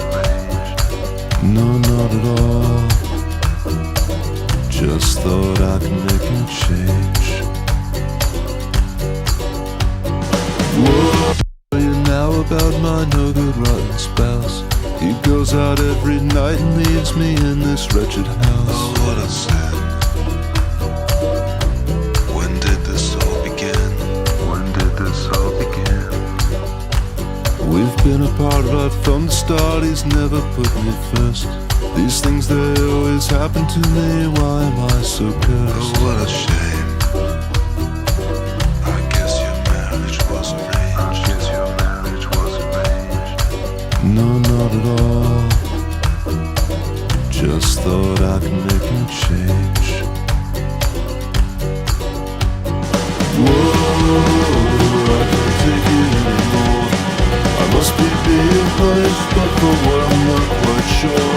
arranged. No, not at all. Just thought I could make him change. about my no good rotten spouse. He goes out every night and leaves me in this wretched house. Oh, what a sin. When did this all begin? When did this all begin? We've been apart right from the start. He's never put me first. These things, they always happen to me. Why am I so cursed? Oh, what a shame. I guess your marriage was arranged. No, not at all. Just thought I could make him change. Whoa, I can't take it anymore. I must be being punished, but for what I'm not quite sure.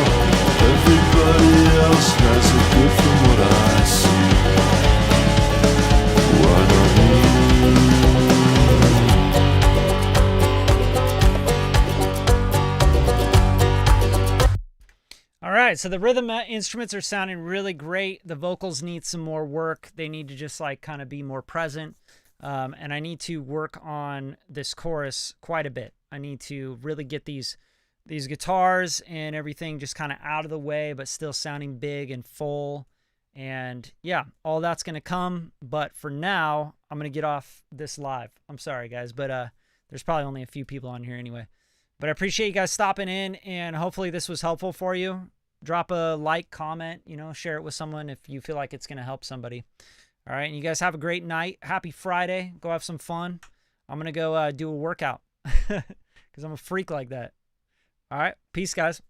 Everybody else has it good from what I see. Why not me? All right, so the rhythm instruments are sounding really great. The vocals need some more work. They need to just like kind of be more present. And I need to work on this chorus quite a bit. I need to really get these guitars and everything just kind of out of the way, but still sounding big and full. And yeah, all that's going to come. But for now, I'm going to get off this live. I'm sorry, guys, but there's probably only a few people on here anyway. But I appreciate you guys stopping in, and hopefully this was helpful for you. Drop a like, comment, share it with someone if you feel like it's going to help somebody. All right, and you guys have a great night. Happy Friday. Go have some fun. I'm going to go do a workout because I'm a freak like that. All right, peace, guys.